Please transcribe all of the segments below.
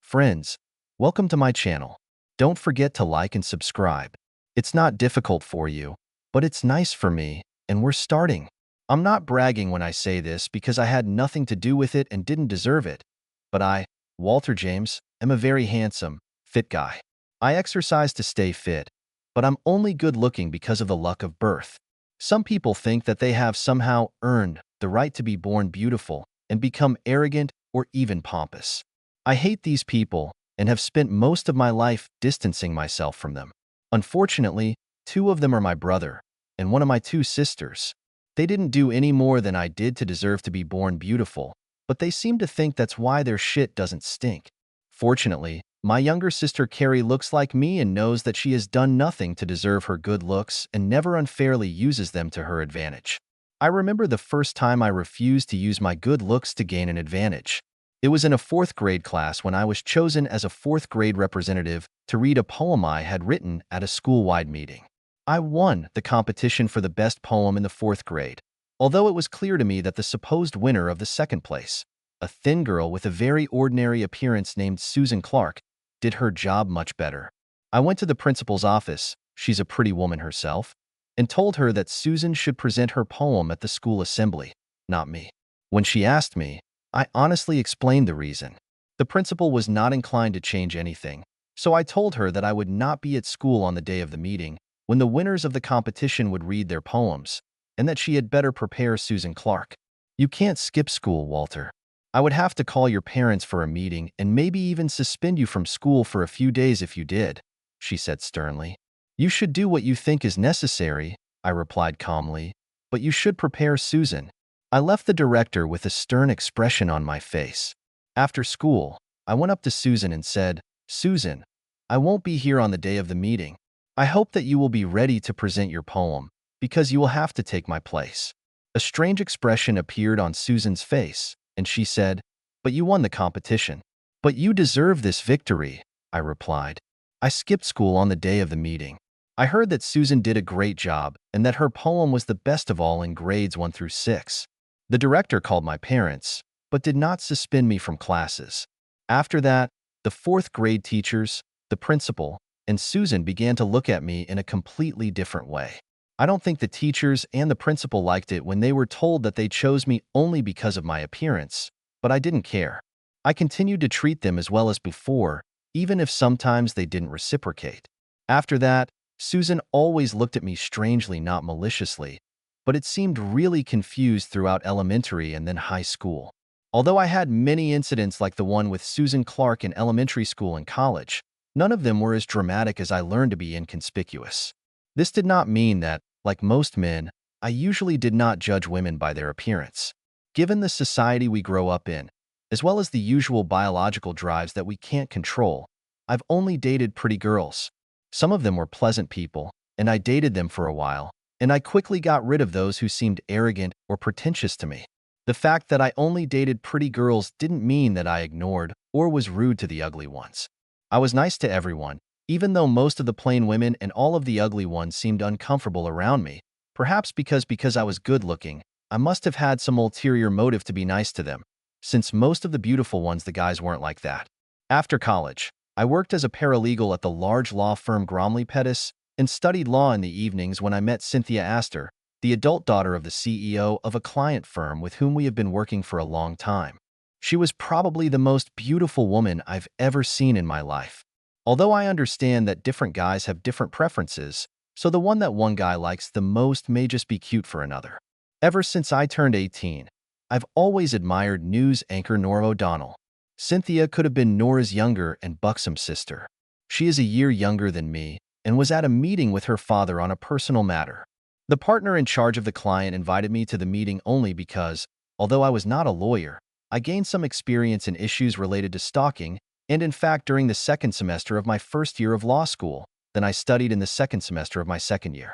Friends, welcome to my channel. Don't forget to like and subscribe. It's not difficult for you, but it's nice for me, and we're starting. I'm not bragging when I say this because I had nothing to do with it and didn't deserve it, but I, Walter James, am a very handsome, fit guy. I exercise to stay fit, but I'm only good looking because of the luck of birth. Some people think that they have somehow earned the right to be born beautiful and become arrogant or even pompous. I hate these people and have spent most of my life distancing myself from them. Unfortunately, two of them are my brother and one of my two sisters. They didn't do any more than I did to deserve to be born beautiful, but they seem to think that's why their shit doesn't stink. Fortunately, my younger sister Carrie looks like me and knows that she has done nothing to deserve her good looks and never unfairly uses them to her advantage. I remember the first time I refused to use my good looks to gain an advantage. It was in a fourth grade class when I was chosen as a fourth grade representative to read a poem I had written at a school-wide meeting. I won the competition for the best poem in the fourth grade, although it was clear to me that the supposed winner of the second place, a thin girl with a very ordinary appearance named Susan Clark, did her job much better. I went to the principal's office, she's a pretty woman herself, and told her that Susan should present her poem at the school assembly, not me. When she asked me, I honestly explained the reason. The principal was not inclined to change anything, so I told her that I would not be at school on the day of the meeting when the winners of the competition would read their poems, and that she had better prepare Susan Clark. You can't skip school, Walter. I would have to call your parents for a meeting and maybe even suspend you from school for a few days if you did, she said sternly. You should do what you think is necessary, I replied calmly, but you should prepare Susan. I left the director with a stern expression on my face. After school, I went up to Susan and said, Susan, I won't be here on the day of the meeting. I hope that you will be ready to present your poem, because you will have to take my place. A strange expression appeared on Susan's face, and she said, But you won the competition. But you deserve this victory, I replied. I skipped school on the day of the meeting. I heard that Susan did a great job and that her poem was the best of all in grades 1 through 6. The director called my parents, but did not suspend me from classes. After that, the fourth grade teachers, the principal, and Susan began to look at me in a completely different way. I don't think the teachers and the principal liked it when they were told that they chose me only because of my appearance, but I didn't care. I continued to treat them as well as before, even if sometimes they didn't reciprocate. After that, Susan always looked at me strangely, not maliciously, but it seemed really confused throughout elementary and then high school. Although I had many incidents like the one with Susan Clark in elementary school and college, none of them were as dramatic as I learned to be inconspicuous. This did not mean that, like most men, I usually did not judge women by their appearance. Given the society we grow up in, as well as the usual biological drives that we can't control, I've only dated pretty girls. Some of them were pleasant people, and I dated them for a while, and I quickly got rid of those who seemed arrogant or pretentious to me. The fact that I only dated pretty girls didn't mean that I ignored or was rude to the ugly ones. I was nice to everyone, even though most of the plain women and all of the ugly ones seemed uncomfortable around me, perhaps because I was good-looking. I must have had some ulterior motive to be nice to them, since most of the beautiful ones the guys weren't like that. After college, I worked as a paralegal at the large law firm Gromley Pettis and studied law in the evenings when I met Cynthia Astor, the adult daughter of the CEO of a client firm with whom we have been working for a long time. She was probably the most beautiful woman I've ever seen in my life. Although I understand that different guys have different preferences, so the one that one guy likes the most may just be cute for another. Ever since I turned 18, I've always admired news anchor Norah O'Donnell. Cynthia could have been Nora's younger and buxom sister. She is a year younger than me and was at a meeting with her father on a personal matter. The partner in charge of the client invited me to the meeting only because, although I was not a lawyer, I gained some experience in issues related to stalking, and in fact during the second semester of my first year of law school, than I studied in the second semester of my second year.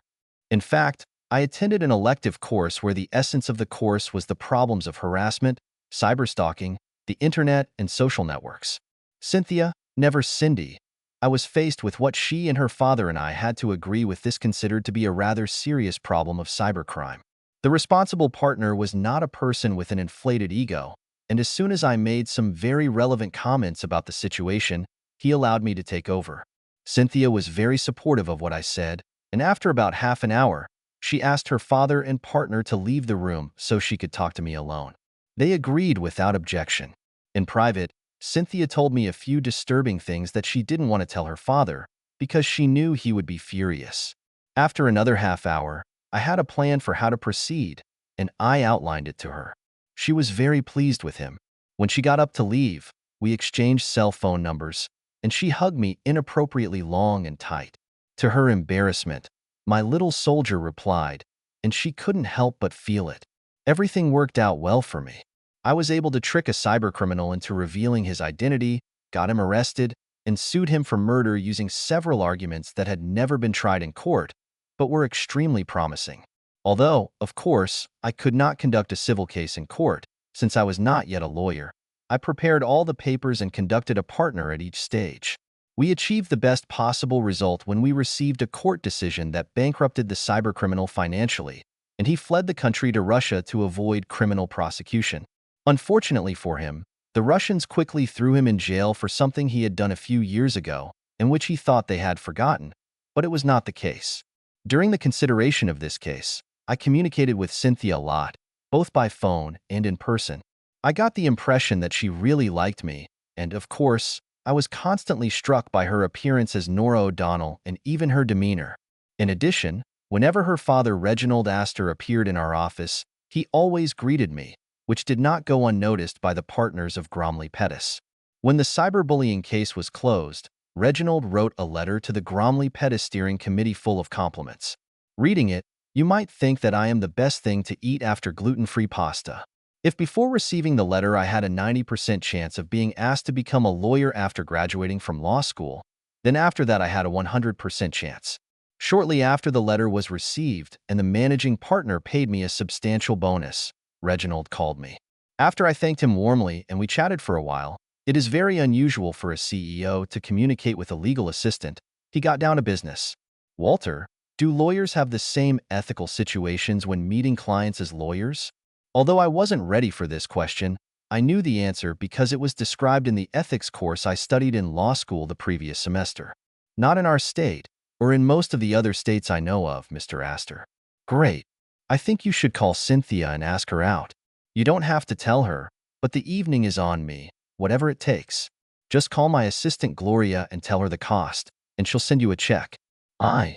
In fact, I attended an elective course where the essence of the course was the problems of harassment, cyberstalking, the internet, and social networks. Cynthia, never Cindy, I was faced with what she and her father and I had to agree with this considered to be a rather serious problem of cybercrime. The responsible partner was not a person with an inflated ego, and as soon as I made some very relevant comments about the situation, he allowed me to take over. Cynthia was very supportive of what I said, and after about half an hour, she asked her father and partner to leave the room so she could talk to me alone. They agreed without objection. In private, Cynthia told me a few disturbing things that she didn't want to tell her father because she knew he would be furious. After another half hour, I had a plan for how to proceed, and I outlined it to her. She was very pleased with him. When she got up to leave, we exchanged cell phone numbers, and she hugged me inappropriately long and tight. To her embarrassment, my little soldier replied, and she couldn't help but feel it. Everything worked out well for me. I was able to trick a cybercriminal into revealing his identity, got him arrested, and sued him for murder using several arguments that had never been tried in court, but were extremely promising. Although, of course, I could not conduct a civil case in court, since I was not yet a lawyer, I prepared all the papers and conducted a partner at each stage. We achieved the best possible result when we received a court decision that bankrupted the cybercriminal financially, and he fled the country to Russia to avoid criminal prosecution. Unfortunately for him, the Russians quickly threw him in jail for something he had done a few years ago, in which he thought they had forgotten, but it was not the case. During the consideration of this case, I communicated with Cynthia a lot, both by phone and in person. I got the impression that she really liked me, and of course, I was constantly struck by her appearance as Nora O'Donnell and even her demeanor. In addition, whenever her father Reginald Astor appeared in our office, he always greeted me, which did not go unnoticed by the partners of Gromley Pettis. When the cyberbullying case was closed, Reginald wrote a letter to the Gromley Pettis Steering Committee full of compliments. Reading it, you might think that I am the best thing to eat after gluten-free pasta. If before receiving the letter I had a 90% chance of being asked to become a lawyer after graduating from law school, then after that I had a 100% chance. Shortly after the letter was received and the managing partner paid me a substantial bonus, Reginald called me. After I thanked him warmly and we chatted for a while, it is very unusual for a CEO to communicate with a legal assistant. He got down to business. Walter, do lawyers have the same ethical situations when meeting clients as lawyers? Although I wasn't ready for this question, I knew the answer because it was described in the ethics course I studied in law school the previous semester. Not in our state, or in most of the other states I know of, Mr. Astor. Great. I think you should call Cynthia and ask her out. You don't have to tell her, but the evening is on me, whatever it takes. Just call my assistant Gloria and tell her the cost, and she'll send you a check. I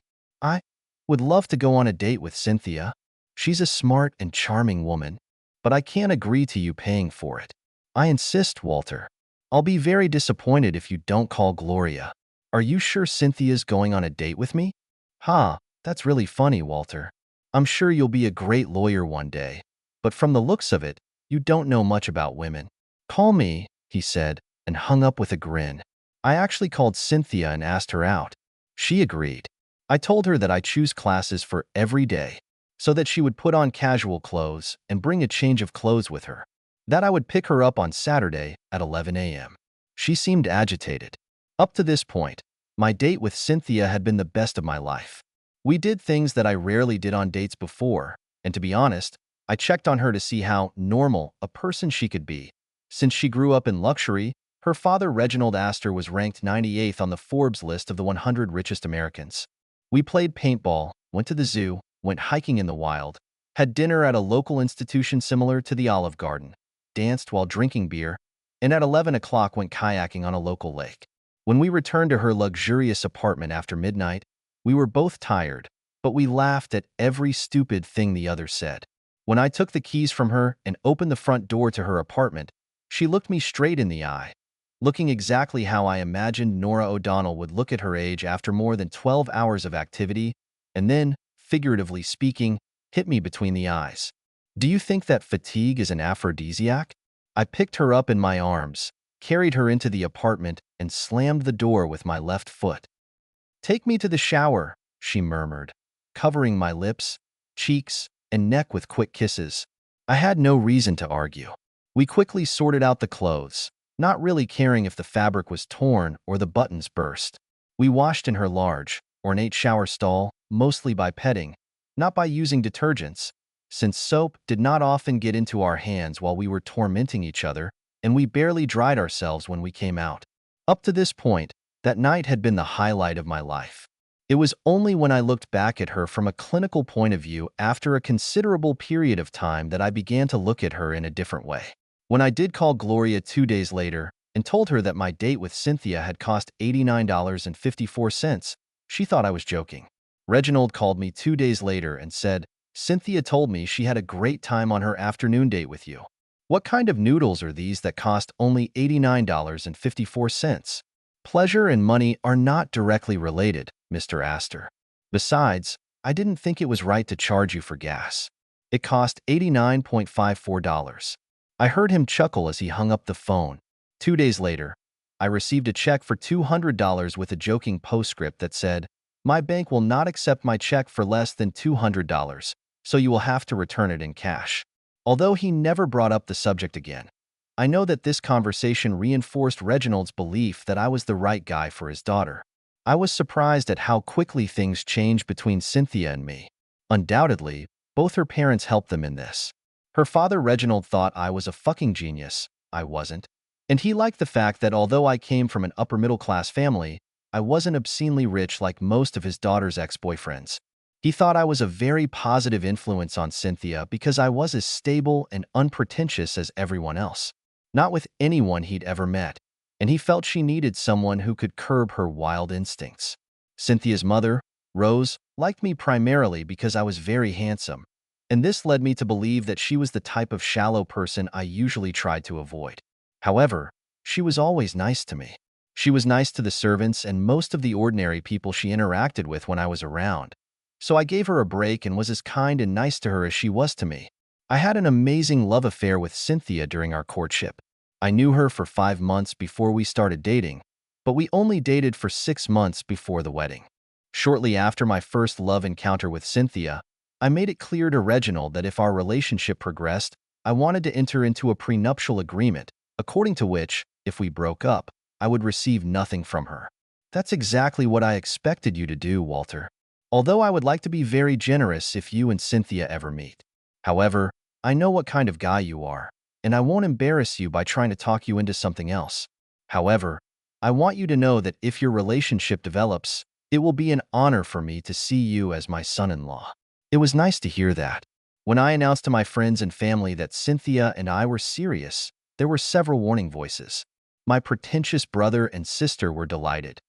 would love to go on a date with Cynthia. She's a smart and charming woman, but I can't agree to you paying for it. I insist, Walter. I'll be very disappointed if you don't call Gloria. Are you sure Cynthia's going on a date with me? That's really funny, Walter. I'm sure you'll be a great lawyer one day, but from the looks of it, you don't know much about women. Call me, he said, and hung up with a grin. I actually called Cynthia and asked her out. She agreed. I told her that I choose classes for every day, so that she would put on casual clothes and bring a change of clothes with her. That I would pick her up on Saturday at 11 a.m. She seemed agitated. Up to this point, my date with Cynthia had been the best of my life. We did things that I rarely did on dates before, and to be honest, I checked on her to see how normal a person she could be. Since she grew up in luxury, her father Reginald Astor was ranked 98th on the Forbes list of the 100 richest Americans. We played paintball, went to the zoo, went hiking in the wild, had dinner at a local institution similar to the Olive Garden, danced while drinking beer, and at 11 o'clock went kayaking on a local lake. When we returned to her luxurious apartment after midnight, we were both tired, but we laughed at every stupid thing the other said. When I took the keys from her and opened the front door to her apartment, she looked me straight in the eye, looking exactly how I imagined Nora O'Donnell would look at her age after more than 12 hours of activity, and then, figuratively speaking, hit me between the eyes. Do you think that fatigue is an aphrodisiac? I picked her up in my arms, carried her into the apartment, and slammed the door with my left foot. Take me to the shower, she murmured, covering my lips, cheeks, and neck with quick kisses. I had no reason to argue. We quickly sorted out the clothes, not really caring if the fabric was torn or the buttons burst. We washed in her large, ornate shower stall, mostly by petting, not by using detergents, since soap did not often get into our hands while we were tormenting each other, and we barely dried ourselves when we came out. Up to this point, that night had been the highlight of my life. It was only when I looked back at her from a clinical point of view after a considerable period of time that I began to look at her in a different way. When I did call Gloria 2 days later and told her that my date with Cynthia had cost $89.54, she thought I was joking. Reginald called me 2 days later and said, "Cynthia told me she had a great time on her afternoon date with you. What kind of noodles are these that cost only $89.54? Pleasure and money are not directly related, Mr. Astor. Besides, I didn't think it was right to charge you for gas. It cost $89.54. I heard him chuckle as he hung up the phone. 2 days later, I received a check for $200 with a joking postscript that said, "My bank will not accept my check for less than $200, so you will have to return it in cash." Although he never brought up the subject again, I know that this conversation reinforced Reginald's belief that I was the right guy for his daughter. I was surprised at how quickly things changed between Cynthia and me. Undoubtedly, both her parents helped them in this. Her father, Reginald, thought I was a fucking genius. I wasn't. And he liked the fact that although I came from an upper-middle-class family, I wasn't obscenely rich like most of his daughter's ex-boyfriends. He thought I was a very positive influence on Cynthia because I was as stable and unpretentious as everyone else. Not with anyone he'd ever met, and he felt she needed someone who could curb her wild instincts. Cynthia's mother, Rose, liked me primarily because I was very handsome, and this led me to believe that she was the type of shallow person I usually tried to avoid. However, she was always nice to me. She was nice to the servants and most of the ordinary people she interacted with when I was around, so I gave her a break and was as kind and nice to her as she was to me. I had an amazing love affair with Cynthia during our courtship. I knew her for 5 months before we started dating, but we only dated for 6 months before the wedding. Shortly after my first love encounter with Cynthia, I made it clear to Reginald that if our relationship progressed, I wanted to enter into a prenuptial agreement, according to which, if we broke up, I would receive nothing from her. That's exactly what I expected you to do, Walter. Although I would like to be very generous if you and Cynthia ever meet. However, I know what kind of guy you are, and I won't embarrass you by trying to talk you into something else. However, I want you to know that if your relationship develops, it will be an honor for me to see you as my son-in-law." It was nice to hear that. When I announced to my friends and family that Cynthia and I were serious, there were several warning voices. My pretentious brother and sister were delighted.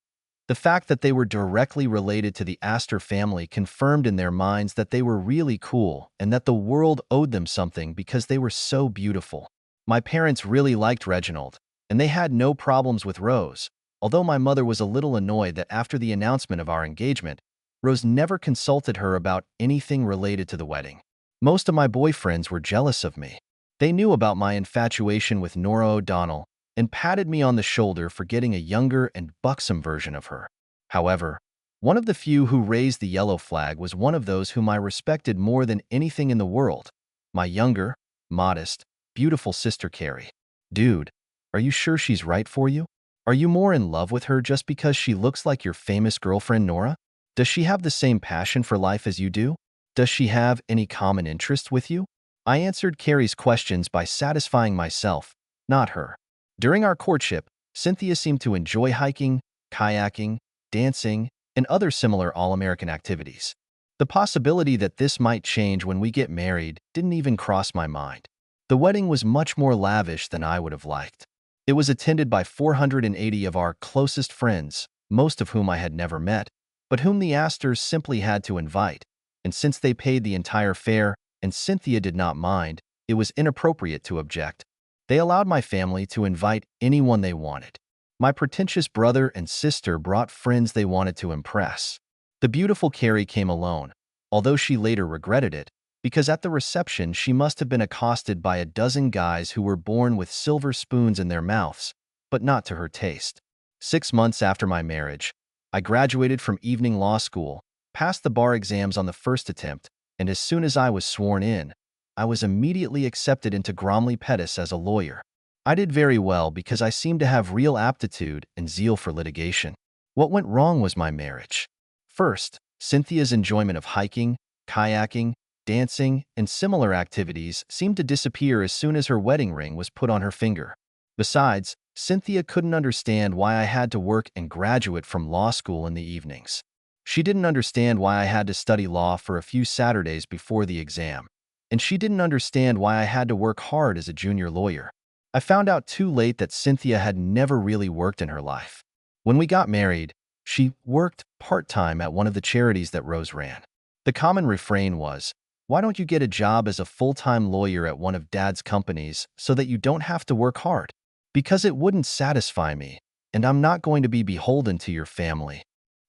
The fact that they were directly related to the Astor family confirmed in their minds that they were really cool and that the world owed them something because they were so beautiful. My parents really liked Reginald, and they had no problems with Rose, although my mother was a little annoyed that after the announcement of our engagement, Rose never consulted her about anything related to the wedding. Most of my boyfriends were jealous of me. They knew about my infatuation with Nora O'Donnell and patted me on the shoulder for getting a younger and buxom version of her. However, one of the few who raised the yellow flag was one of those whom I respected more than anything in the world, my younger, modest, beautiful sister Carrie. Dude, are you sure she's right for you? Are you more in love with her just because she looks like your famous girlfriend Nora? Does she have the same passion for life as you do? Does she have any common interests with you? I answered Carrie's questions by satisfying myself, not her. During our courtship, Cynthia seemed to enjoy hiking, kayaking, dancing, and other similar all-American activities. The possibility that this might change when we get married didn't even cross my mind. The wedding was much more lavish than I would have liked. It was attended by 480 of our closest friends, most of whom I had never met, but whom the Astors simply had to invite, and since they paid the entire fare and Cynthia did not mind, it was inappropriate to object. They allowed my family to invite anyone they wanted. My pretentious brother and sister brought friends they wanted to impress. The beautiful Carrie came alone, although she later regretted it, because at the reception she must have been accosted by a dozen guys who were born with silver spoons in their mouths, but not to her taste. 6 months after my marriage, I graduated from evening law school, passed the bar exams on the first attempt, and as soon as I was sworn in, I was immediately accepted into Gromley Pettis as a lawyer. I did very well because I seemed to have real aptitude and zeal for litigation. What went wrong was my marriage. First, Cynthia's enjoyment of hiking, kayaking, dancing, and similar activities seemed to disappear as soon as her wedding ring was put on her finger. Besides, Cynthia couldn't understand why I had to work and graduate from law school in the evenings. She didn't understand why I had to study law for a few Saturdays before the exam. And she didn't understand why I had to work hard as a junior lawyer. I found out too late that Cynthia had never really worked in her life. When we got married, she worked part-time at one of the charities that Rose ran. The common refrain was, "Why don't you get a job as a full-time lawyer at one of Dad's companies so that you don't have to work hard?" Because it wouldn't satisfy me, and I'm not going to be beholden to your family.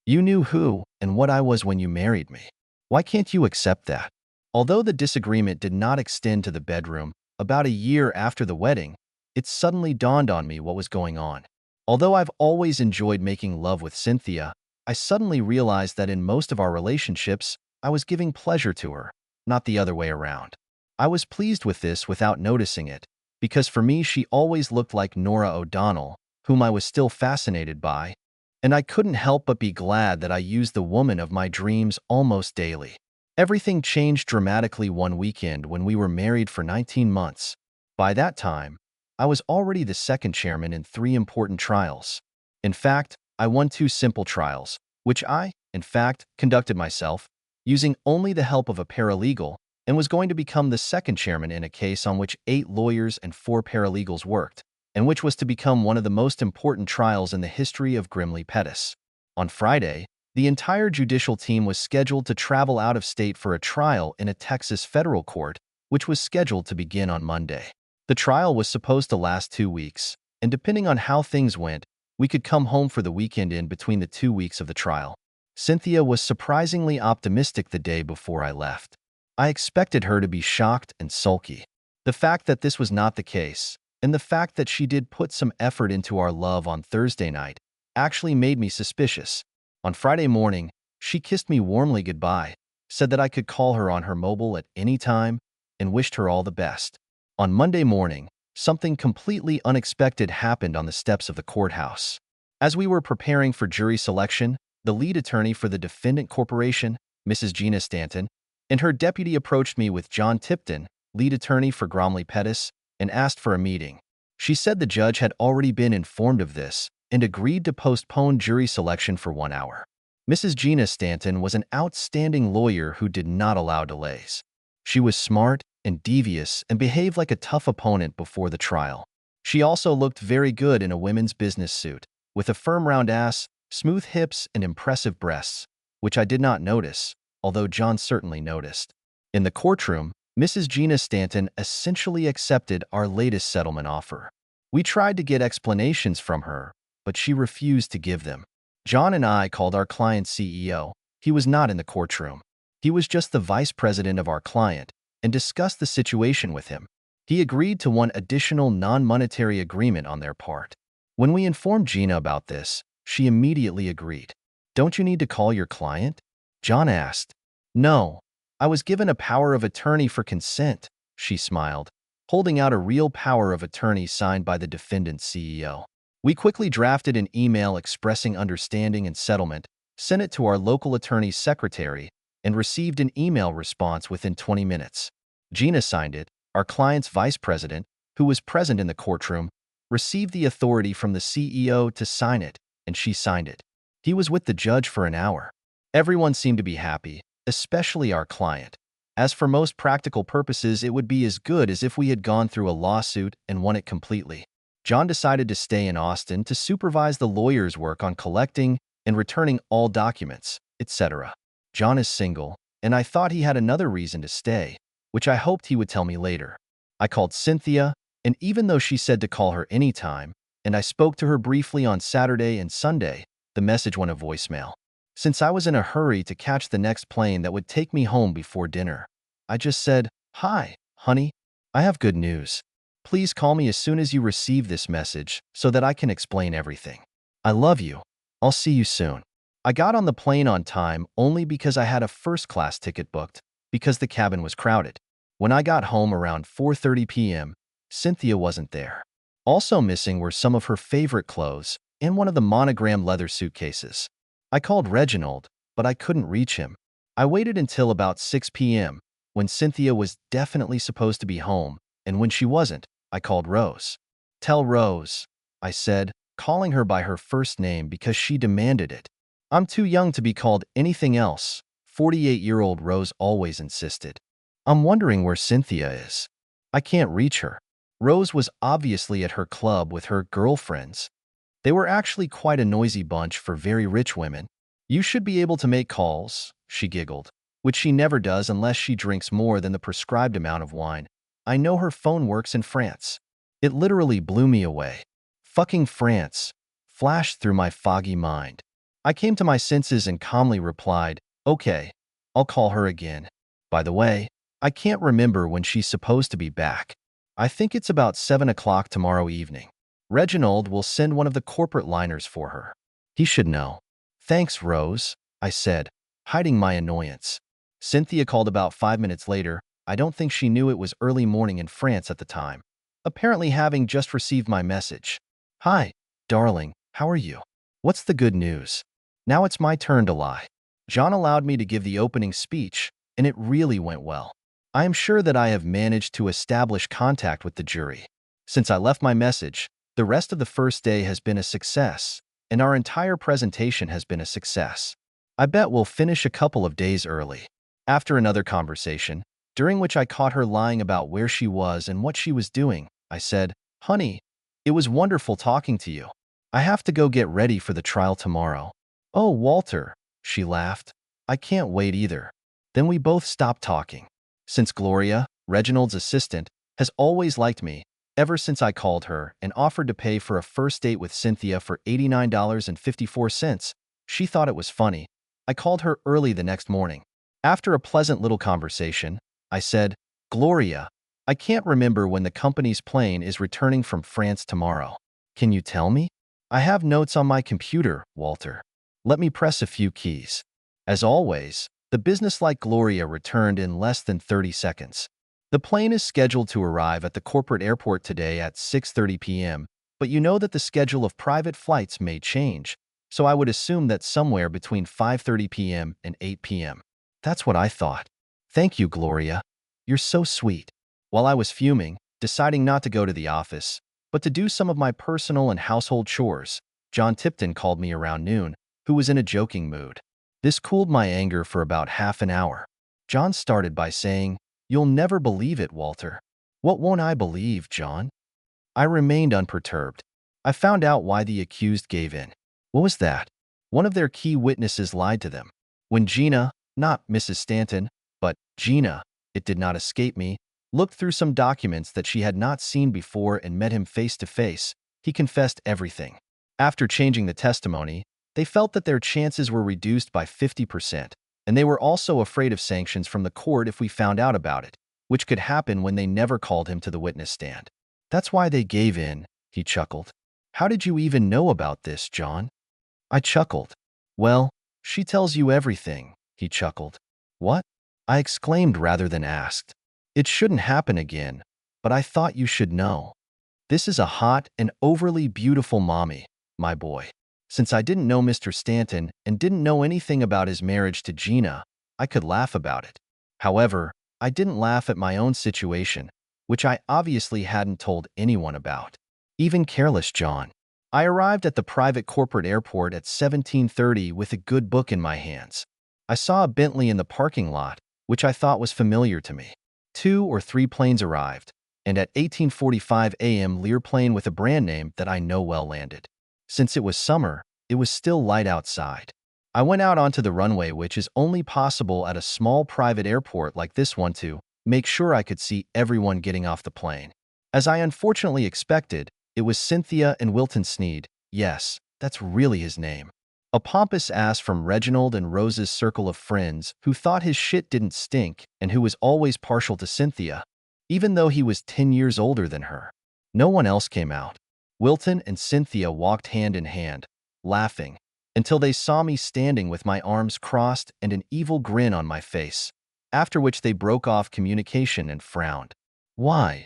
You knew who and what I was when you married me. Why can't you accept that? Although the disagreement did not extend to the bedroom, about a year after the wedding, it suddenly dawned on me what was going on. Although I've always enjoyed making love with Cynthia, I suddenly realized that in most of our relationships, I was giving pleasure to her, not the other way around. I was pleased with this without noticing it, because for me she always looked like Nora O'Donnell, whom I was still fascinated by, and I couldn't help but be glad that I used the woman of my dreams almost daily. Everything changed dramatically one weekend when we were married for 19 months. By that time, I was already the second chairman in 3 important trials. In fact, I won 2 simple trials, which I, in fact, conducted myself, using only the help of a paralegal, and was going to become the second chairman in a case on which 8 lawyers and 4 paralegals worked, and which was to become one of the most important trials in the history of Grimley Pettis. On Friday, the entire judicial team was scheduled to travel out of state for a trial in a Texas federal court, which was scheduled to begin on Monday. The trial was supposed to last 2 weeks, and depending on how things went, we could come home for the weekend in between the 2 weeks of the trial. Cynthia was surprisingly optimistic the day before I left. I expected her to be shocked and sulky. The fact that this was not the case, and the fact that she did put some effort into our love on Thursday night, actually made me suspicious. On Friday morning, she kissed me warmly goodbye, said that I could call her on her mobile at any time, and wished her all the best. On Monday morning, something completely unexpected happened on the steps of the courthouse. As we were preparing for jury selection, the lead attorney for the defendant corporation, Mrs. Gina Stanton, and her deputy approached me with John Tipton, lead attorney for Grimley Pettis, and asked for a meeting. She said the judge had already been informed of this and agreed to postpone jury selection for 1 hour. Mrs. Gina Stanton was an outstanding lawyer who did not allow delays. She was smart and devious and behaved like a tough opponent before the trial. She also looked very good in a women's business suit, with a firm round ass, smooth hips, and impressive breasts, which I did not notice, although John certainly noticed. In the courtroom, Mrs. Gina Stanton essentially accepted our latest settlement offer. We tried to get explanations from her, but she refused to give them. John and I called our client's CEO. He was not in the courtroom. He was just the vice president of our client, and discussed the situation with him. He agreed to one additional non-monetary agreement on their part. When we informed Gina about this, she immediately agreed. "Don't you need to call your client?" John asked. "No. I was given a power of attorney for consent," she smiled, holding out a real power of attorney signed by the defendant's CEO. We quickly drafted an email expressing understanding and settlement, sent it to our local attorney's secretary, and received an email response within 20 minutes. Gina signed it. Our client's vice president, who was present in the courtroom, received the authority from the CEO to sign it, and she signed it. He was with the judge for an hour. Everyone seemed to be happy, especially our client. As for most practical purposes, it would be as good as if we had gone through a lawsuit and won it completely. John decided to stay in Austin to supervise the lawyer's work on collecting and returning all documents, etc. John is single, and I thought he had another reason to stay, which I hoped he would tell me later. I called Cynthia, and even though she said to call her anytime, and I spoke to her briefly on Saturday and Sunday, the message went to voicemail. Since I was in a hurry to catch the next plane that would take me home before dinner, I just said, "Hi, honey. I have good news. Please call me as soon as you receive this message so that I can explain everything. I love you. I'll see you soon." I got on the plane on time only because I had a first-class ticket booked, because the cabin was crowded. When I got home around 4:30 p.m., Cynthia wasn't there. Also missing were some of her favorite clothes and one of the monogrammed leather suitcases. I called Reginald, but I couldn't reach him. I waited until about 6 p.m., when Cynthia was definitely supposed to be home, and when she wasn't, I called Rose. Tell Rose, I said, calling her by her first name because she demanded it. I'm too young to be called anything else, 48-year-old Rose always insisted. I'm wondering where Cynthia is. I can't reach her. Rose was obviously at her club with her girlfriends. They were actually quite a noisy bunch for very rich women. You should be able to make calls, she giggled, which she never does unless she drinks more than the prescribed amount of wine. I know her phone works in France. It literally blew me away. Fucking France, flashed through my foggy mind. I came to my senses and calmly replied, okay, I'll call her again. By the way, I can't remember when she's supposed to be back. I think it's about 7 o'clock tomorrow evening. Reginald will send one of the corporate liners for her. He should know. Thanks, Rose, I said, hiding my annoyance. Cynthia called about 5 minutes later. I don't think she knew it was early morning in France at the time, apparently having just received my message. Hi, darling, how are you? What's the good news? Now it's my turn to lie. John allowed me to give the opening speech, and it really went well. I am sure that I have managed to establish contact with the jury. Since I left my message, the rest of the first day has been a success, and our entire presentation has been a success. I bet we'll finish a couple of days early. After another conversation, during which I caught her lying about where she was and what she was doing, I said, honey, it was wonderful talking to you. I have to go get ready for the trial tomorrow. Oh, Walter, she laughed. I can't wait either. Then we both stopped talking. Since Gloria, Reginald's assistant, has always liked me, ever since I called her and offered to pay for a first date with Cynthia for $89.54, she thought it was funny. I called her early the next morning. After a pleasant little conversation, I said, Gloria, I can't remember when the company's plane is returning from France tomorrow. Can you tell me? I have notes on my computer, Walter. Let me press a few keys. As always, the businesslike Gloria returned in less than 30 seconds. The plane is scheduled to arrive at the corporate airport today at 6:30 p.m., but you know that the schedule of private flights may change, so I would assume that somewhere between 5:30 p.m. and 8 p.m. That's what I thought. Thank you, Gloria. You're so sweet. While I was fuming, deciding not to go to the office, but to do some of my personal and household chores, John Tipton called me around noon, who was in a joking mood. This cooled my anger for about half an hour. John started by saying, You'll never believe it, Walter. What won't I believe, John? I remained unperturbed. I found out why the accused gave in. What was that? One of their key witnesses lied to them. When Gina, not Mrs. Stanton, but Gina, it did not escape me, looked through some documents that she had not seen before and met him face to face, he confessed everything. After changing the testimony, they felt that their chances were reduced by 50%, and they were also afraid of sanctions from the court if we found out about it, which could happen when they never called him to the witness stand. That's why they gave in, he chuckled. How did you even know about this, John? I chuckled. Well, she tells you everything, he chuckled. What? I exclaimed rather than asked. It shouldn't happen again, but I thought you should know. This is a hot and overly beautiful mommy, my boy. Since I didn't know Mr. Stanton and didn't know anything about his marriage to Gina, I could laugh about it. However, I didn't laugh at my own situation, which I obviously hadn't told anyone about. Even careless John. I arrived at the private corporate airport at 17:30 with a good book in my hands. I saw a Bentley in the parking lot, which I thought was familiar to me. 2 or 3 planes arrived, and at 18:45 a.m. Lear plane with a brand name that I know well landed. Since it was summer, it was still light outside. I went out onto the runway, which is only possible at a small private airport like this one, to make sure I could see everyone getting off the plane. As I unfortunately expected, it was Cynthia and Wilton Sneed. Yes, that's really his name. A pompous ass from Reginald and Rose's circle of friends who thought his shit didn't stink and who was always partial to Cynthia, even though he was 10 years older than her. No one else came out. Wilton and Cynthia walked hand in hand, laughing, until they saw me standing with my arms crossed and an evil grin on my face, after which they broke off communication and frowned. Why?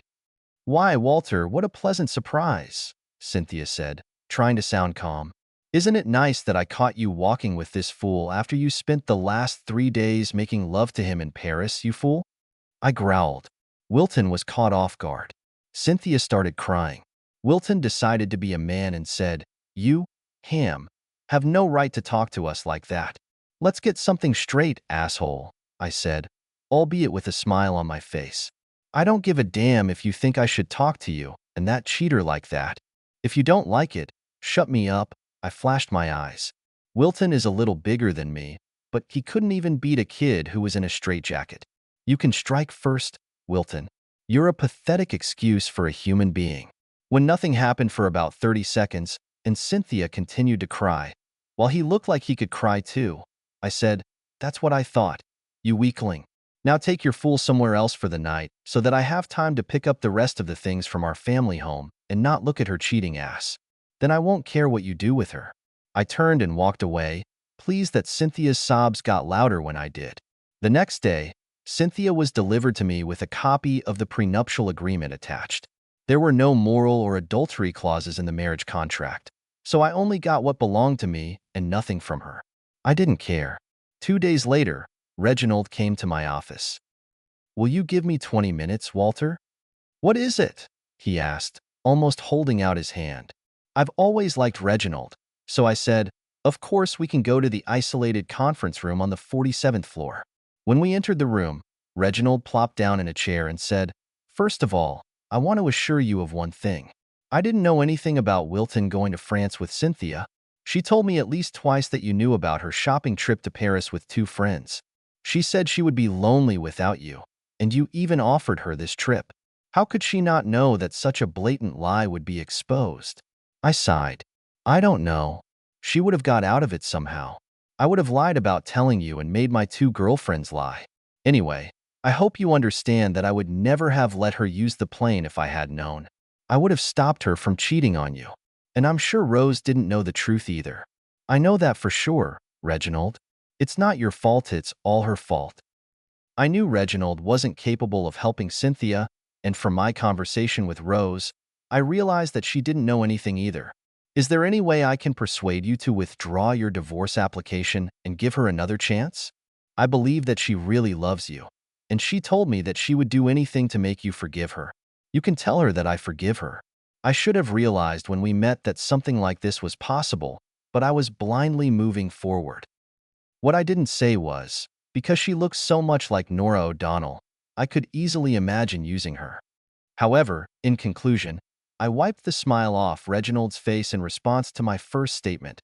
Why, Walter, what a pleasant surprise, Cynthia said, trying to sound calm. Isn't it nice that I caught you walking with this fool after you spent the last 3 days making love to him in Paris, you fool? I growled. Wilton was caught off guard. Cynthia started crying. Wilton decided to be a man and said, "You, Ham, have no right to talk to us like that." "Let's get something straight, asshole," I said, albeit with a smile on my face. "I don't give a damn if you think I should talk to you and that cheater like that. If you don't like it, shut me up." I flashed my eyes. Wilton is a little bigger than me, but he couldn't even beat a kid who was in a straitjacket. "You can strike first, Wilton. You're a pathetic excuse for a human being." When nothing happened for about 30 seconds and Cynthia continued to cry, while he looked like he could cry too, I said, "That's what I thought, you weakling. Now take your fool somewhere else for the night so that I have time to pick up the rest of the things from our family home and not look at her cheating ass. Then I won't care what you do with her." I turned and walked away, pleased that Cynthia's sobs got louder when I did. The next day, Cynthia was delivered to me with a copy of the prenuptial agreement attached. There were no moral or adultery clauses in the marriage contract, so I only got what belonged to me and nothing from her. I didn't care. 2 days later, Reginald came to my office. "Will you give me 20 minutes, Walter?" "What is it?" he asked, almost holding out his hand. I've always liked Reginald, so I said, "Of course we can go to the isolated conference room on the 47th floor." When we entered the room, Reginald plopped down in a chair and said, "First of all, I want to assure you of one thing. I didn't know anything about Wilton going to France with Cynthia. She told me at least twice that you knew about her shopping trip to Paris with 2 friends. She said she would be lonely without you, and you even offered her this trip. How could she not know that such a blatant lie would be exposed?" I sighed. "I don't know. She would have got out of it somehow. I would have lied about telling you and made my 2 girlfriends lie. Anyway, I hope you understand that I would never have let her use the plane if I had known. I would have stopped her from cheating on you. And I'm sure Rose didn't know the truth either." "I know that for sure, Reginald. It's not your fault, it's all her fault." I knew Reginald wasn't capable of helping Cynthia, and from my conversation with Rose, I realized that she didn't know anything either. "Is there any way I can persuade you to withdraw your divorce application and give her another chance? I believe that she really loves you, and she told me that she would do anything to make you forgive her. You can tell her that I forgive her. I should have realized when we met that something like this was possible, but I was blindly moving forward." What I didn't say was, because she looks so much like Nora O'Donnell, I could easily imagine using her. However, in conclusion, I wiped the smile off Reginald's face in response to my first statement.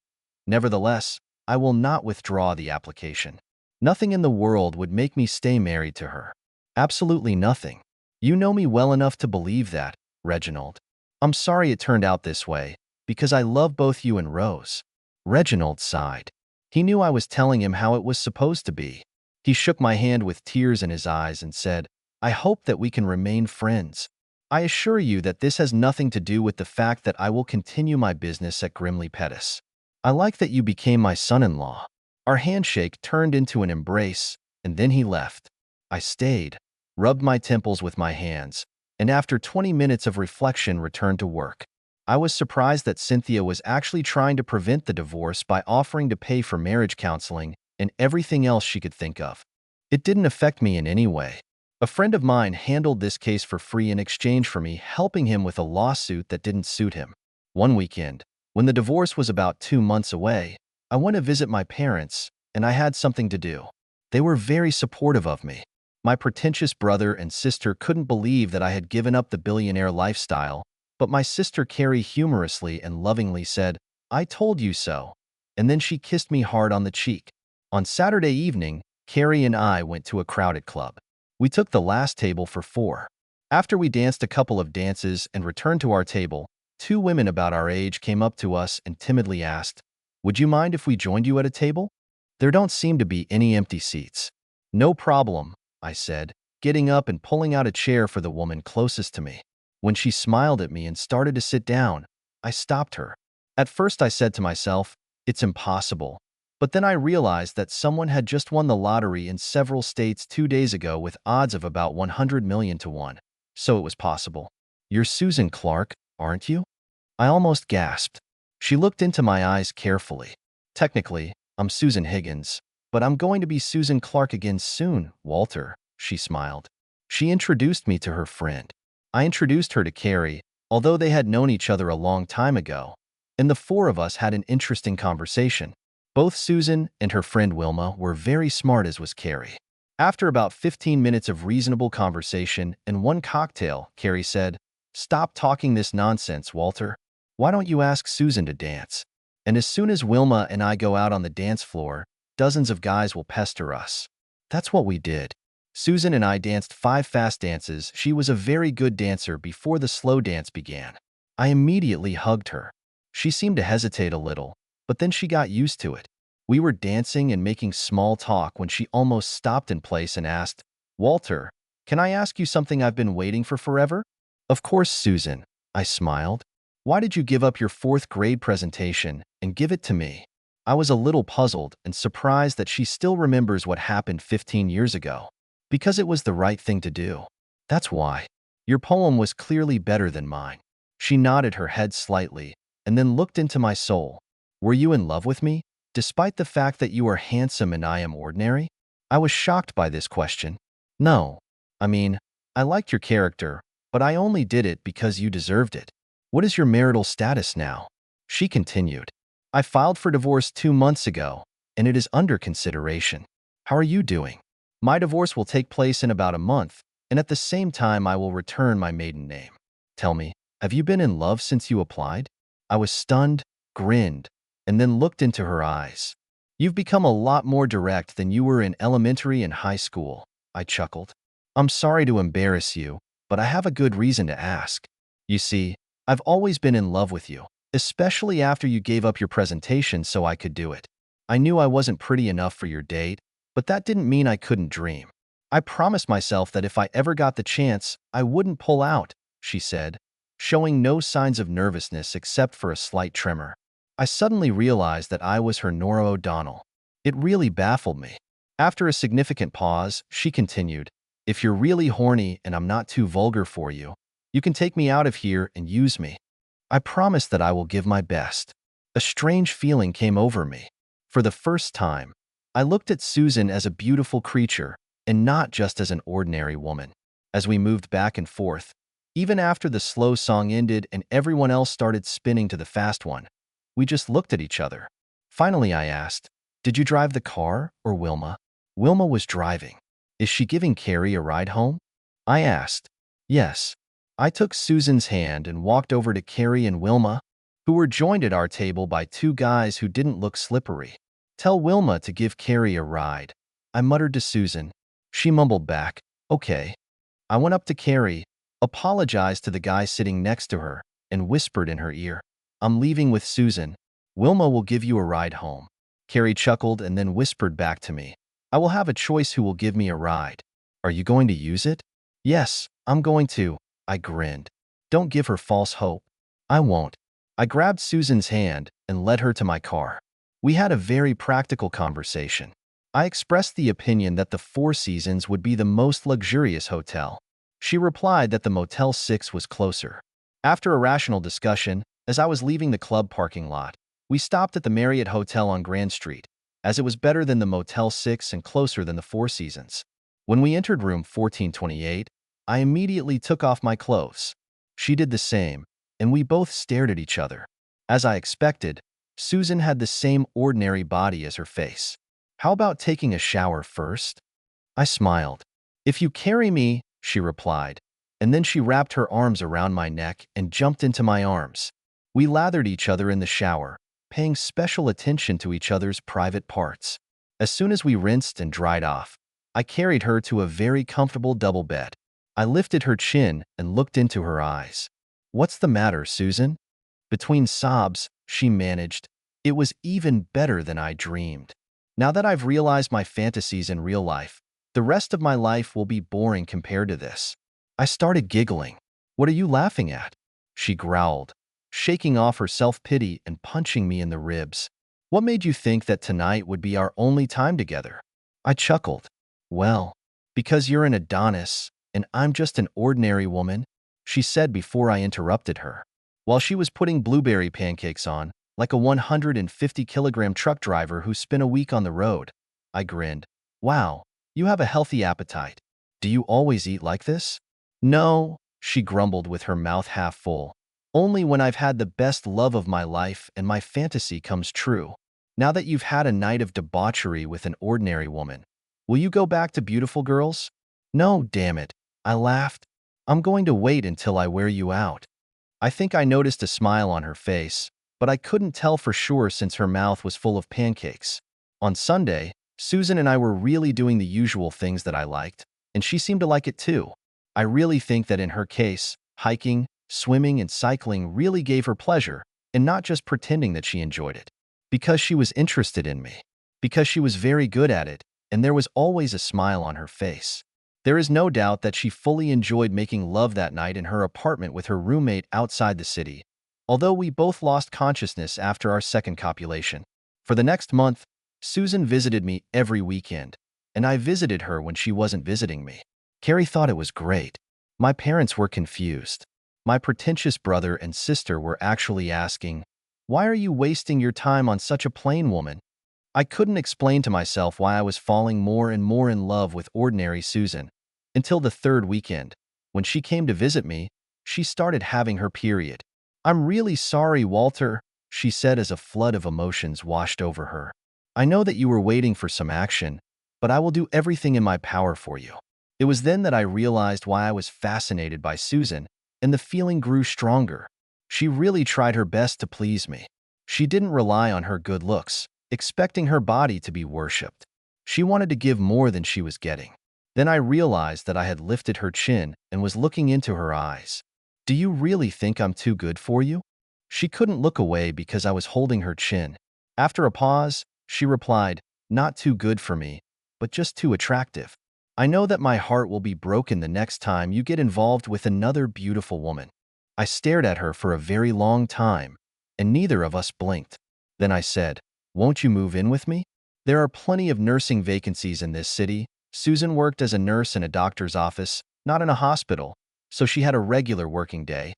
"Nevertheless, I will not withdraw the application. Nothing in the world would make me stay married to her. Absolutely nothing. You know me well enough to believe that, Reginald. I'm sorry it turned out this way, because I love both you and Rose." Reginald sighed. He knew I was telling him how it was supposed to be. He shook my hand with tears in his eyes and said, "I hope that we can remain friends. I assure you that this has nothing to do with the fact that I will continue my business at Grimley Pettis. I like that you became my son-in-law." Our handshake turned into an embrace, and then he left. I stayed, rubbed my temples with my hands, and after 20 minutes of reflection returned to work. I was surprised that Cynthia was actually trying to prevent the divorce by offering to pay for marriage counseling and everything else she could think of. It didn't affect me in any way. A friend of mine handled this case for free in exchange for me helping him with a lawsuit that didn't suit him. One weekend, when the divorce was about 2 months away, I went to visit my parents, and I had something to do. They were very supportive of me. My pretentious brother and sister couldn't believe that I had given up the billionaire lifestyle, but my sister Carrie humorously and lovingly said, "I told you so," and then she kissed me hard on the cheek. On Saturday evening, Carrie and I went to a crowded club. We took the last table for 4. After we danced a couple of dances and returned to our table, 2 women about our age came up to us and timidly asked, "Would you mind if we joined you at a table? There don't seem to be any empty seats." "No problem," I said, getting up and pulling out a chair for the woman closest to me. When she smiled at me and started to sit down, I stopped her. At first I said to myself, "It's impossible." But then I realized that someone had just won the lottery in several states 2 days ago with odds of about 100 million to 1. So it was possible. "You're Susan Clark, aren't you?" I almost gasped. She looked into my eyes carefully. "Technically, I'm Susan Higgins, but I'm going to be Susan Clark again soon, Walter," she smiled. She introduced me to her friend. I introduced her to Carrie, although they had known each other a long time ago, and the four of us had an interesting conversation. Both Susan and her friend Wilma were very smart, as was Carrie. After about 15 minutes of reasonable conversation and one cocktail, Carrie said, "Stop talking this nonsense, Walter. Why don't you ask Susan to dance? And as soon as Wilma and I go out on the dance floor, dozens of guys will pester us." That's what we did. Susan and I danced 5 fast dances. She was a very good dancer before the slow dance began. I immediately hugged her. She seemed to hesitate a little, but then she got used to it. We were dancing and making small talk when she almost stopped in place and asked, "Walter, can I ask you something I've been waiting for forever?" "Of course, Susan," I smiled. "Why did you give up your 4th grade presentation and give it to me?" I was a little puzzled and surprised that she still remembers what happened 15 years ago. "Because it was the right thing to do. That's why. Your poem was clearly better than mine." She nodded her head slightly and then looked into my soul. "Were you in love with me, despite the fact that you are handsome and I am ordinary?" I was shocked by this question. "No. I mean, I liked your character, but I only did it because you deserved it." "What is your marital status now?" She continued. "I filed for divorce 2 months ago, and it is under consideration." "How are you doing?" "My divorce will take place in about a month, and at the same time I will return my maiden name." "Tell me, have you been in love since you applied?" I was stunned, grinned, and then looked into her eyes. "You've become a lot more direct than you were in elementary and high school," I chuckled. "I'm sorry to embarrass you, but I have a good reason to ask. You see, I've always been in love with you, especially after you gave up your presentation so I could do it. I knew I wasn't pretty enough for your date, but that didn't mean I couldn't dream. I promised myself that if I ever got the chance, I wouldn't pull out," she said, showing no signs of nervousness except for a slight tremor. I suddenly realized that I was her Nora O'Donnell. It really baffled me. After a significant pause, she continued, "If you're really horny and I'm not too vulgar for you, you can take me out of here and use me. I promise that I will give my best." A strange feeling came over me. For the first time, I looked at Susan as a beautiful creature and not just as an ordinary woman. As we moved back and forth, even after the slow song ended and everyone else started spinning to the fast one, we just looked at each other. Finally, I asked, "Did you drive the car or Wilma?" Wilma was driving. "Is she giving Carrie a ride home?" I asked. "Yes." I took Susan's hand and walked over to Carrie and Wilma, who were joined at our table by 2 guys who didn't look slippery. "Tell Wilma to give Carrie a ride," I muttered to Susan. She mumbled back, "Okay." I went up to Carrie, apologized to the guy sitting next to her, and whispered in her ear, "I'm leaving with Susan. Wilma will give you a ride home." Carrie chuckled and then whispered back to me, "I will have a choice who will give me a ride. Are you going to use it?" "Yes, I'm going to," I grinned. "Don't give her false hope." "I won't." I grabbed Susan's hand and led her to my car. We had a very practical conversation. I expressed the opinion that the Four Seasons would be the most luxurious hotel. She replied that the Motel 6 was closer. After a rational discussion, as I was leaving the club parking lot, we stopped at the Marriott Hotel on Grand Street, as it was better than the Motel 6 and closer than the Four Seasons. When we entered room 1428, I immediately took off my clothes. She did the same, and we both stared at each other. As I expected, Susan had the same ordinary body as her face. "How about taking a shower first?" I smiled. "If you carry me," she replied, and then she wrapped her arms around my neck and jumped into my arms. We lathered each other in the shower, paying special attention to each other's private parts. As soon as we rinsed and dried off, I carried her to a very comfortable double bed. I lifted her chin and looked into her eyes. "What's the matter, Susan?" Between sobs, she managed, "It was even better than I dreamed. Now that I've realized my fantasies in real life, the rest of my life will be boring compared to this." I started giggling. "What are you laughing at?" She growled, shaking off her self-pity and punching me in the ribs. "What made you think that tonight would be our only time together?" I chuckled. "Well, because you're an Adonis, and I'm just an ordinary woman," she said before I interrupted her. While she was putting blueberry pancakes on, like a 150-kilogram truck driver who spent a week on the road, I grinned. "Wow, you have a healthy appetite." Do you always eat like this? No, she grumbled with her mouth half full. Only when I've had the best love of my life and my fantasy comes true. Now that you've had a night of debauchery with an ordinary woman, will you go back to beautiful girls? No, damn it, I laughed. I'm going to wait until I wear you out. I think I noticed a smile on her face, but I couldn't tell for sure since her mouth was full of pancakes. On Sunday, Susan and I were really doing the usual things that I liked, and she seemed to like it too. I really think that in her case, hiking, swimming, and cycling really gave her pleasure, and not just pretending that she enjoyed it. Because she was interested in me. Because she was very good at it, and there was always a smile on her face. There is no doubt that she fully enjoyed making love that night in her apartment with her roommate outside the city, although we both lost consciousness after our second copulation. For the next month, Susan visited me every weekend, and I visited her when she wasn't visiting me. Carrie thought it was great. My parents were confused. My pretentious brother and sister were actually asking, "Why are you wasting your time on such a plain woman?" I couldn't explain to myself why I was falling more and more in love with ordinary Susan, until the third weekend. When she came to visit me, she started having her period. "I'm really sorry, Walter," she said as a flood of emotions washed over her. "I know that you were waiting for some action, but I will do everything in my power for you." It was then that I realized why I was fascinated by Susan, and the feeling grew stronger. She really tried her best to please me. She didn't rely on her good looks, expecting her body to be worshipped. She wanted to give more than she was getting. Then I realized that I had lifted her chin and was looking into her eyes. "Do you really think I'm too good for you?" She couldn't look away because I was holding her chin. After a pause, she replied, "Not too good for me, but just too attractive. I know that my heart will be broken the next time you get involved with another beautiful woman." I stared at her for a very long time, and neither of us blinked. Then I said, "Won't you move in with me? There are plenty of nursing vacancies in this city." Susan worked as a nurse in a doctor's office, not in a hospital, so she had a regular working day,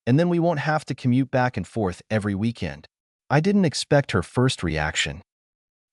and then we won't have to commute back and forth every weekend. I didn't expect her first reaction.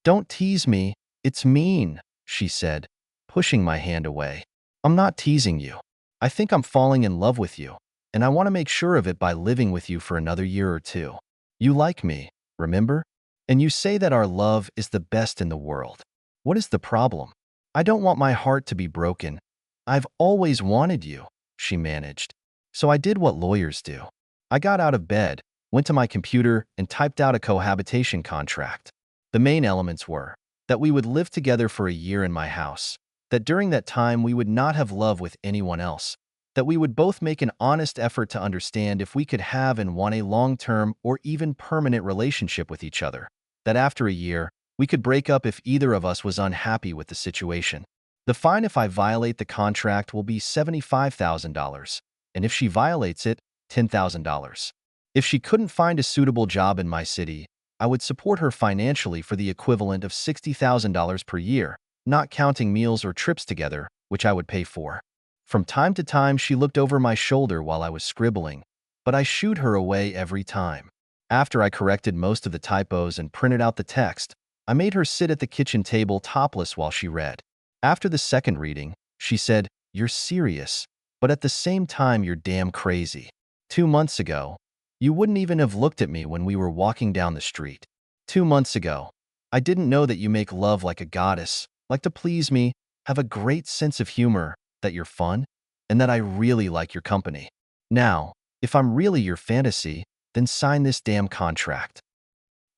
"Don't tease me, it's mean," she said, pushing my hand away. "I'm not teasing you. I think I'm falling in love with you, and I want to make sure of it by living with you for another year or two. You like me, remember? And you say that our love is the best in the world. What is the problem? I don't want my heart to be broken. I've always wanted you," she managed. So I did what lawyers do. I got out of bed, went to my computer, and typed out a cohabitation contract. The main elements were that we would live together for a year in my house, that during that time we would not have love with anyone else, that we would both make an honest effort to understand if we could have and want a long-term or even permanent relationship with each other, that after a year, we could break up if either of us was unhappy with the situation. The fine if I violate the contract will be $75,000, and if she violates it, $10,000. If she couldn't find a suitable job in my city, I would support her financially for the equivalent of $60,000 per year, not counting meals or trips together, which I would pay for. From time to time, she looked over my shoulder while I was scribbling, but I shooed her away every time. After I corrected most of the typos and printed out the text, I made her sit at the kitchen table topless while she read. After the second reading, she said, "You're serious, but at the same time you're damn crazy. 2 months ago, you wouldn't even have looked at me when we were walking down the street. 2 months ago, I didn't know that you make love like a goddess, like to please me, have a great sense of humor, that you're fun, and that I really like your company. Now, if I'm really your fantasy, then sign this damn contract."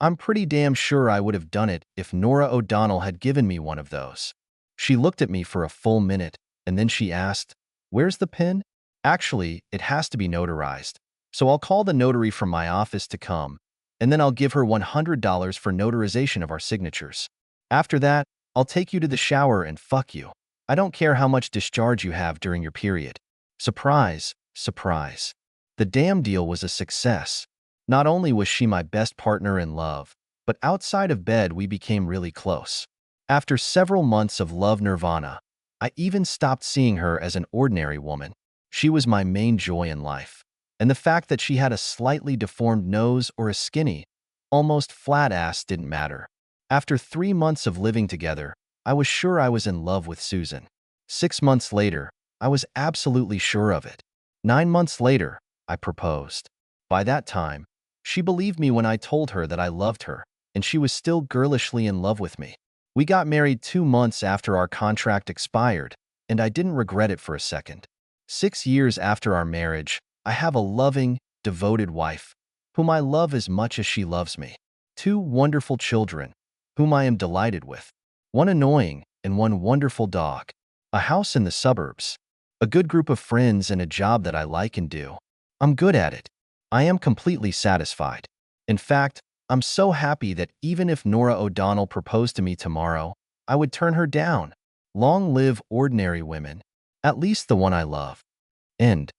I'm pretty damn sure I would have done it if Nora O'Donnell had given me one of those. She looked at me for a full minute, and then she asked, "Where's the pen?" "Actually, it has to be notarized, so I'll call the notary from my office to come, and then I'll give her $100 for notarization of our signatures. After that, I'll take you to the shower and fuck you. I don't care how much discharge you have during your period." Surprise, surprise. The damn deal was a success. Not only was she my best partner in love, but outside of bed we became really close. After several months of love nirvana, I even stopped seeing her as an ordinary woman. She was my main joy in life. And the fact that she had a slightly deformed nose or a skinny, almost flat ass didn't matter. After 3 months of living together, I was sure I was in love with Susan. 6 months later, I was absolutely sure of it. 9 months later, I proposed. By that time, she believed me when I told her that I loved her, and she was still girlishly in love with me. We got married 2 months after our contract expired, and I didn't regret it for a second. 6 years after our marriage, I have a loving, devoted wife, whom I love as much as she loves me. Two wonderful children, whom I am delighted with. One annoying and one wonderful dog. A house in the suburbs. A good group of friends and a job that I like and do. I'm good at it. I am completely satisfied. In fact, I'm so happy that even if Nora O'Donnell proposed to me tomorrow, I would turn her down. Long live ordinary women. At least the one I love. End.